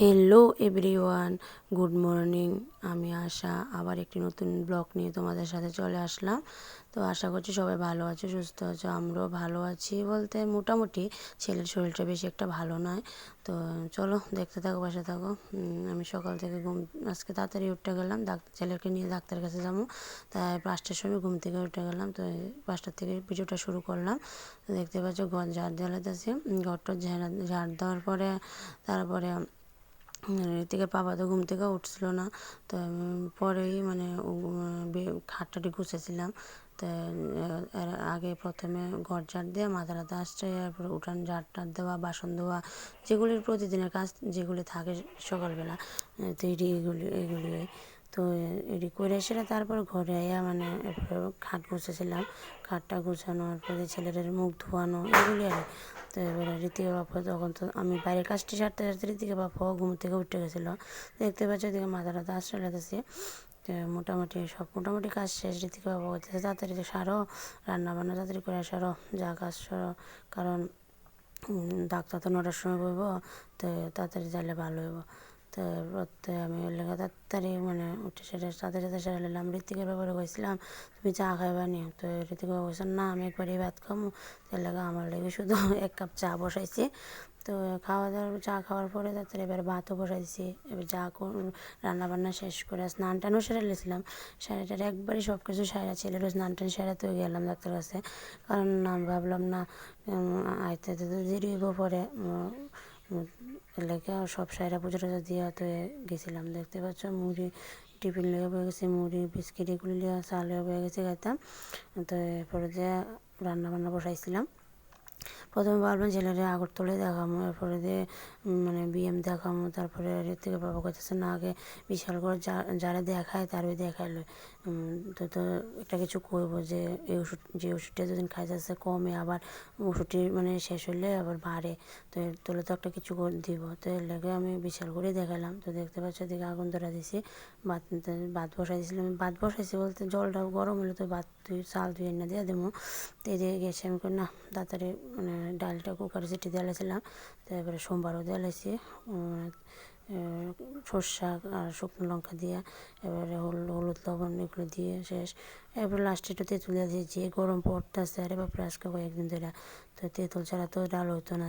Hello everyone, good morning. আমি আশা আবার একটি নতুন ব্লগ নিয়ে তোমাদের সাথে চলে আসলাম। তো আশা করছি সবাই ভালো আছো, সুস্থ আছো। আমরাও ভালো আছি বলতে মোটামুটি। ছেলের শরীরটা বেশি একটা ভালো নয়। তো চলো দেখতে থাকো, পাশে থাকো। আমি সকাল থেকে আজকে তাড়াতাড়ি উঠে গেলাম, ছেলেকে নিয়ে ডাক্তারের কাছে যাবো। তাই 5টার সময় ঘুম থেকে উঠে গেলাম। তো 5টার থেকে ভিডিওটা শুরু করলাম। তো দেখতে পাচ্ছ ঘর ঝাড় জ্বালাতেছি। ঘরটা ঝাড় দেওয়ার পরে তারপরে ঋতিকের পাপা তো ঘুম থেকে উঠছিল না। তো আমি পরেই খাটটাটি গুছেছিলাম। তো এর আগে প্রথমে ঘর ঝাড় দিয়ে মাথা টাথা আসছে, এরপরে উঠান ঝাড় টাড় দেওয়া, বাসন ধোয়া, যেগুলির প্রতিদিনের কাজ যেগুলি থাকে সকালবেলা। তো এগুলি তো এডি করে এসে তারপর ঘরে আয়া এরপরে খাট গুছেছিলাম। খাটটা গুছানোর পরে ছেলেদের মুখ ধোয়ানো এগুলি আর। তো এবারে ঋতিকের বাবা তখন তো আমি বাইরের কাজটি সারতে সারতে ঋতিকের বাবাও ঘুম থেকে উঠে গেছিলো। দেখতে পাচ্ছি ওদিকে মাথা টাথা আশ্রয় লেগেছে। তো মোটামুটি কাজ শেষ। ঋতিকের বাবা বলতেছে তাড়াতাড়ি সারো, রান্নাবান্না তাড়াতাড়ি করে সারো, যা কাজ সারো, কারণ ডাক্তার তো 9টার সময় বলবো। তো তাড়াতাড়ি যাইলে ভালো হইব। তো আমি ওর লেগে তাড়াতাড়ি উঠে সেটা সাথে সাথে সেরে নিলাম। ঋতিকের ব্যাপারে কইছিলাম তুমি চা খাইবা নি? তো ঋতিক বাবা বলছেন না আমি একবারই ভাত খামো। তার লেগে আমার লেগে শুধু 1 কাপ চা বসাইছি। তো চা খাওয়ার পরে তাড়াতাড়ি এবার ভাতও বসাইছি। এবার রান্নাবান্না শেষ করে স্নান টানও সেরে নিয়েছিলাম। সারাটার একবারই সব কিছু সারা, ছেলেরও স্নান টান সেরাতে গেলাম ডাক্তার কাছে। কারণ আমি ভাবলাম না আইতে তো দেরি হইব পরে। এলাকা সব সাইরা পুজো টুজো দিয়ে তো গেছিলাম। দেখতে পাচ্ছ মুড়ি টিফিন লিয়ে বয়ে গেছি, মুড়ি বিস্কিট এগুলি লিয়ে চা লিয়ে বয়ে গেছি খাইতাম। তো এরপরে যে রান্নাবান্না বসাইছিলাম। প্রথমে ভাবলাম ছেলেরা আগরতলায় দেখামো, এরপরে দিয়ে বিএম দেখামো। তারপরে ঋতিকের বাবা কইতেছে না আগে বিশাল করে যারা দেখায় তারই দেখাইলো। তো একটা কিছু করবো যে যে ওষুধটা যদিন খাইতেছে কমে, আবার ওষুধটি শেষ হলে আবার বাড়ে। তো তোলে তো একটা কিছু করে দিব। তো এর লেগে আমি বিশাল করে দেখালাম। তো দেখতে পাচ্ছ এদিকে আগুন ধরা দিছি। ভাত বসাই দিয়েছিলাম। ভাত বসাইছি বলতে জলটা গরম হলে তো চাল ধুয়ে এনে দিয়ে দেবো। তো এদিকে গেছে আমি করি না তাড়াতাড়ি ডালটা কুকারে সিটি দিয়েছিলাম। তারপরে সোমবারও দিয়েছি সর্ষা আর শুকনো লঙ্কা দিয়ে, এবারে হলুদ লবণ এগুলো দিয়ে শেষ। এরপরে লাস্টে একটু তেঁতুল দিয়ে দিয়েছি। গরম পড়তেছে, আরে বাপরে আজকে কয়েকদিন ধরে। তো তেঁতুল ছাড়া তো ডাল হইতো না,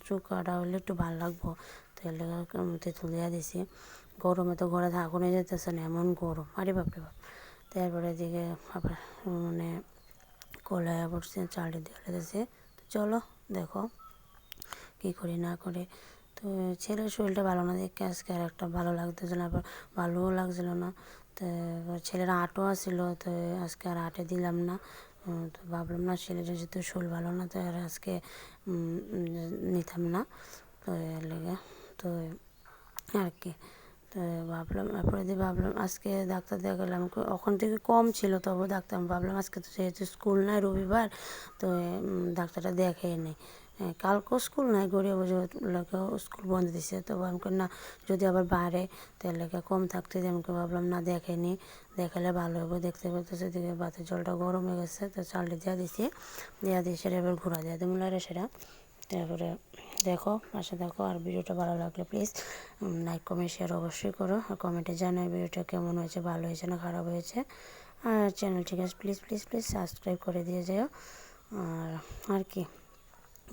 চুকাটা হলে একটু ভালো লাগবো। তো এর লেগে তেঁতুল দিয়ে দিয়েছি। গরমে তো ঘরে থাকুন যেতেছে না, এমন গরম, আরে বাপরে বাপ। তারপরে এদিকে আবার কলাইয়া পড়ছে, চালটা দিয়ে লেগেছে। তো চলো দেখো কী করি না করে। তো ছেলের শরীরটা ভালো না দেখে আজকে আর একটা ভালো লাগতেছিল না, আবার ভালোও লাগছিল না। তো ছেলের আটও আসছিল, তো আজকে আর আটে দিলাম না। তো ভাবলাম না ছেলেটা যেহেতু শরীর ভালো না, তো আর আজকে নিতাম না। তো এর লেগে তো আর কি। তো ভাবলাম আজকে ডাক্তার দেখালাম, ওখান থেকে কম ছিল, তবু ডাক্তার ভাবলাম আজকে তো যেহেতু স্কুল নাই রবিবার, তো ডাক্তারটা দেখাই নেই। কালকেও স্কুল নাই, গড়িয়া বুঝে স্কুল বন্ধ দিছে। তো আমি না যদি আবার বাড়ে তাহলে কম থাকতে আমাকে ভাবলাম না দেখাইনি, দেখালে ভালো হবে। দেখতে পাচ্ছি দিকে ভাতের জলটা গরম হয়ে গেছে। তো চালটা দিয়ে দিছি, সেটা এবার ঘোরা দিয়ে দেবো সেটা। তারপরে দেখো পাশে দেখো। আর ভিডিওটা ভালো লাগলে প্লিজ লাইক কমেন্ট শেয়ার অবশ্যই করো। আর কমেন্টে জানাই ভিডিওটা কেমন হয়েছে, ভালো হয়েছে না খারাপ হয়েছে। আর চ্যানেলটিকে প্লিজ প্লিজ প্লিজ সাবস্ক্রাইব করে দিয়ে যাও। আর কি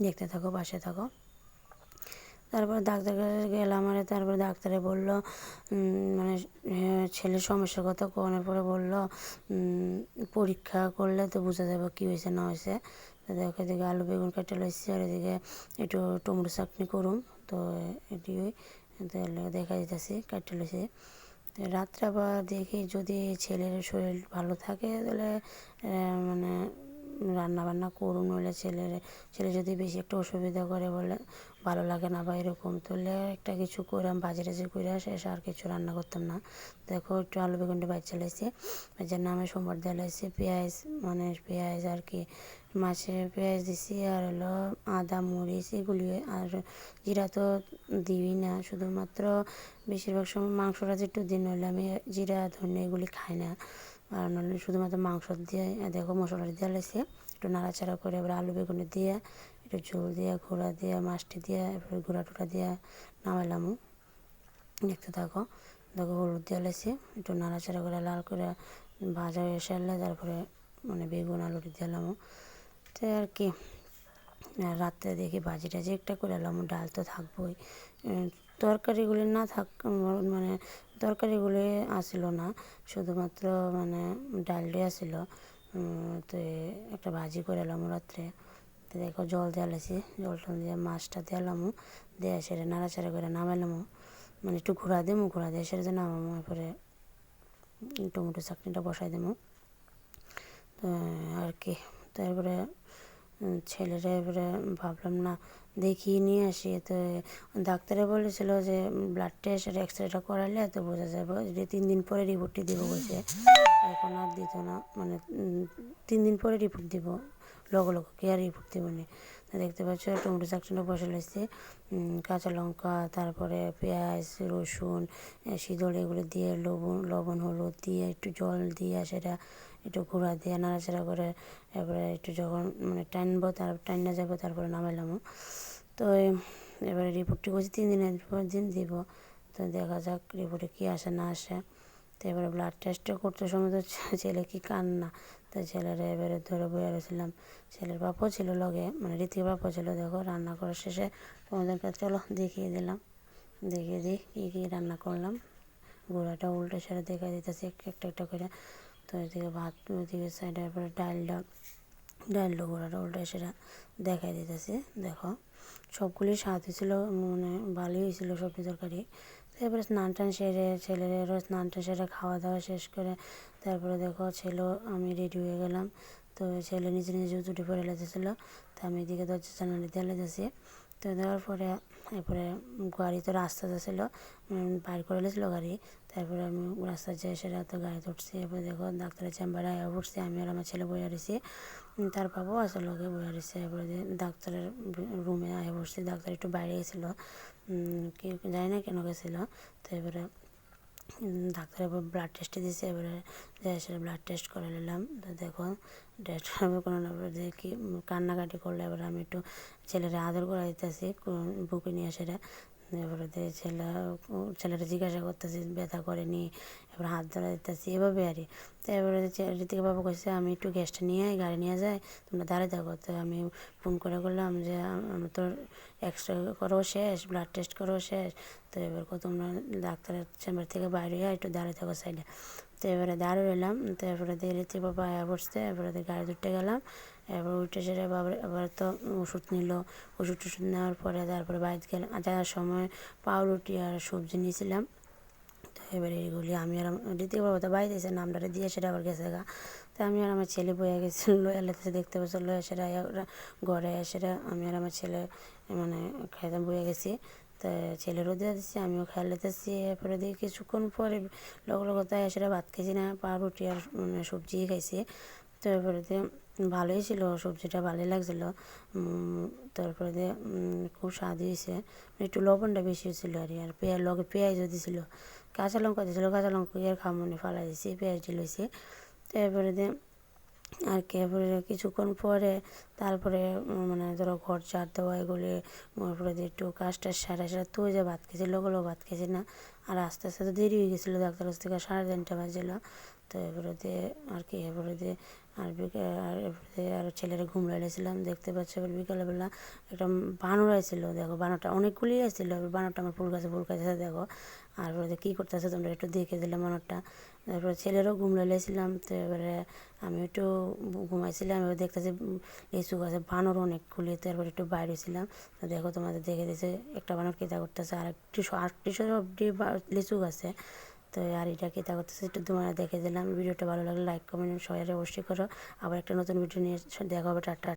দেখতে থাকো, পাশে থাকো। তারপর ডাক্তারের কাছে গেলাম। তারপরে ডাক্তারে বললো ছেলের সমস্যার কথা কোয়ানোর পরে বললো পরীক্ষা করলে তো বোঝা যাবে কী হয়েছে না হয়েছে। তো দেখো এদিকে আলু বেগুন কেটে লইছি, আর এদিকে একটু টমেটো চাটনি করুম। তো এটি দেখা যেতেছি কেটে লইছি। তো রাত্রে আবার দেখি যদি ছেলের শরীর ভালো থাকে তাহলে রান্না বান্না করুন, নইলে ছেলে যদি বেশি একটা অসুবিধা করে বলে ভালো লাগে না বা এরকম, তাহলে একটা কিছু করাম বাজারে যে করে শেষ, আর কিছু রান্না করতাম না। দেখো একটু আলু বেগুনটা বাচ্চা লাইছি, বাচ্চার নামে সোমবার দিয়ে লাইছি। পেঁয়াজ আর কি মাছে পেঁয়াজ দিছি, আর হলো আদা মরিচ এগুলি। আর জিরা তো দিই না, শুধুমাত্র বেশিরভাগ সময় মাংসটা একটু দিন হলে আমি জিরা ধনে এগুলি খাই না। আর নাহলে শুধুমাত্র মাংস দিয়ে দেখো মশলাটা দিয়ে লাইছি। একটু নাড়াচাড়া করে এবার আলু বেগুনে দিয়ে একটু ঝোল দিয়ে ঘোড়া দিয়ে মাছটি দিয়ে এরপরে ঘোড়া টোড়া দিয়ে নামাইলাম। দেখতে থাকো। দেখো হলুদ দিয়ে লেছি, একটু নাড়াচাড়া করে লাল করে ভাজা হয়ে সারলে তারপরে মানে বেগুন আলু দিলাম। তো আর কি রাত্রে দেখি ভাজি টাজি একটা করে এলাম, ডাল তো থাকবোই। তরকারিগুলি না থাক মানে তরকারিগুলি আসিল না, শুধুমাত্র মানে ডালটাই আসিল। তো একটা ভাজি করে এলাম রাত্রে। তো দেখো জল দিয়েছি, জল টল দিয়ে মাছটা দিলাম, দিয়ে সেটা নাড়াচাড়া করে নামাইলাম, মানে একটু ঘোরা দেবো, ঘোরা দিয়ে সেটা নামাবো। এরপরে টমেটো চাটনিটা বসাই দেবো আর কি। তারপরে ছেলেরা এবারে ভাবলাম না দেখিয়ে নিয়ে আসি। তো ডাক্তারে বলেছিল যে ব্লাড টেস্ট আর এক্সরেটা করালে তো বোঝা যাবে, যে 3 দিন পরে রিপোর্টটি দিব বলছে। এখন আর দিত না, মানে 3 দিন পরে রিপোর্ট দিব, লগে লগে কে আর রিপোর্ট দিব না। দেখতে পাচ্ছ টমেটো চাটনিটা বসে লাগছে, কাঁচা লঙ্কা, তারপরে পেঁয়াজ, রসুন, সিঁদুর এগুলো দিয়ে লবণ হলুদ দিয়ে একটু জল দিয়ে সেটা একটু গুঁড়া দিয়ে নাড়াচাড়া করে এবারে একটু যখন মানে টানবো টান্না যাবো তারপরে নামাইলাম। তো এবারে রিপোর্টটি করছি 3 দিনের পর দিন দিব। তো দেখা যাক রিপোর্টে কী আসে না আসে। তো এবারে ব্লাড টেস্টও করতে সময় তো ছেলে কি কান্না, তো ছেলেরা এবারে ধরে বয়ে রয়েছিলাম। ছেলের বাপও ছিল লগে, মানে রীতির বাপও ছিল। দেখো রান্না করার শেষে তোমাদেরকে চলো দেখিয়ে দিলাম, দেখিয়ে দিই কী কী রান্না করলাম। গুঁড়াটা উল্টে সেটা দেখা দিতেছে একটা একটা করে। তো এদিকে ভাত, ওইদিকে সাইডে এরপরে ডালটা গুঁড়াটা উল্টে সেটা দেখাই দিতেছে। দেখো সবগুলি স্বাদ হয়েছিল, মানে ভালোই হয়েছিল সবজি তরকারি। তারপরে স্নান টান সেরে ছেলেরও স্নান টান সেরে খাওয়া দাওয়া শেষ করে তারপরে দেখো ছেলেও আমি রেডি হয়ে গেলাম। তো ছেলে নিজে নিজে ছুটি পরে লেগেছিলো, তো আমি এদিকে দরজা জানালা দিয়ে লেগেছি। তো দেওয়ার পরে এরপরে গাড়ি তো রাস্তা ছিল, বাইর করে লেছিল গাড়ি। তারপরে আমি রাস্তা যেয়ে সেটা তো গাড়িতে উঠছি। এরপরে দেখো ডাক্তারের চেম্বারে আয়া উঠছি, আমি আর আমার ছেলে বইয়া রয়েছি, তার বাবাও আছে লগে বইয়া রয়েছে। এরপরে ডাক্তারের রুমে আয়া বসছি। ডাক্তার একটু বাইরে গেছিলো, কি জানি না কেন গেছিলো। তো এবারে ডাক্তার এবার ব্লাড টেস্টে দিয়েছে, এবারে সেটা ব্লাড টেস্ট করে নিলাম। তো দেখো টেস্ট কোনো না দেখি কান্নাকাটি করলে এবার আমি একটু ছেলেরা আদর করে দিতেছি বুকে নিয়ে সেটা। এবারে ছেলেটা জিজ্ঞাসা করতেছি ব্যথা করেনি, এবার হাত ধরা দিতেছি এভাবে আরই। তো এবারে ঋতিকা বাবু কাছে আমি একটু গ্যাসটা নিয়ে গাড়ি নিয়ে যাই, তোমরা দাঁড়িয়ে থাকো। তো আমি ফোন করে বললাম যে আমি তোর এক্সরে করো শেষ, ব্লাড টেস্ট করো শেষ, তো এবার তোমরা ডাক্তারের চেম্বার থেকে বাইরে একটু দাঁড়িয়ে থাকো সাইডে। তো এবারে দাঁড়িয়ে এলাম। তো এরপরে দিয়ে ঋতিক বাবা আয়া বসতে, এবারে গাড়ি উঠতে গেলাম। এবার উঠে সেরে এবার তো ওষুধ নিল, ওষুধ টষুধ নেওয়ার পরে তারপরে বাড়িতে গেলাম। যাওয়ার সময় পাউরুটি আর সবজি নিয়েছিলাম। তো এবারে এইগুলি আমি আর ঋতিক বাবা তো বাড়িতে এসে নামটারে দিয়ে সেটা আবার গেছে গা। তো আমি আর আমার ছেলে বয়ে গেছি লয়ে লেতেছে, দেখতে পাচ্ছি লয়ে সেটা ঘরে সেটা আমি আর আমার ছেলে মানে খাইতে বয়ে গেছি। তো ছেলেরও দিয়ে দিচ্ছি, আমিও খাই লেতেছি। এরপরে দিয়ে কিছুক্ষণ পরে লগে তাই সেটা ভাত খাইছি না, পাউরুটি আর মানে সবজি খাইছি। তো এরপরে দিয়ে ভালোই ছিল, সবজিটা ভালোই লাগছিলো। তারপরে দিয়ে খুব স্বাদ হয়েছে, একটু লবণটা বেশি হয়েছিল আর লগে পেঁয়াজও দিয়েছিল, কাঁচা লঙ্কা দিয়েছিল, কাঁচা লঙ্কা আর খামনে ফালাই দিয়েছি, পেঁয়াজ দিয়েছি। তো এরপরে দিয়ে আর কি এরপরে কিছুক্ষণ পরে তারপরে মানে ধরো ঘর ঝাড় দেওয়া এগুলি, তারপরে দিয়ে একটু কাজটা সেরা তুই যে ভাত খেয়েছি, লোকগুলো ভাত খেয়েছি না। আর আস্তে আস্তে তো দেরি হয়ে গেছিলো, ডাক্তার কাছ থেকে 3:30 বাজছিল। তো এবারে দিয়ে আর কি এবারে দিয়ে আর এরপরে আর ছেলেরা ঘুম লাইছিলাম। দেখতে পাচ্ছি এবার বিকালবেলা একটা বানর আইছিল। দেখো বানরটা অনেকগুলি আসছিলো, এবার বানরটা আমার ফুল গাছে দেখো। আর ওদের কী করতেছে তোমরা একটু দেখে দিলাম বানরটা। তারপরে ছেলেরও ঘুম লাইছিলাম। তো এবারে আমি একটু ঘুমাইছিলাম, এবার দেখতেছি লিচু গাছে বানর অনেকগুলি। তারপরে একটু বাইরে ছিলাম। তো দেখো তোমাদের দেখে দিয়েছে একটা বানর কেতা করতেছে, আরেকটি সবটি লিচু গাছে। তো আর এটা কেতা করতেছে একটু তোমার দেখে দিলাম। ভিডিওটা ভালো লাগলে লাইক কমেন্ট শেয়ার অবশ্যই করো। আবার একটা নতুন ভিডিও নিয়ে দেখা হবে। টাটা।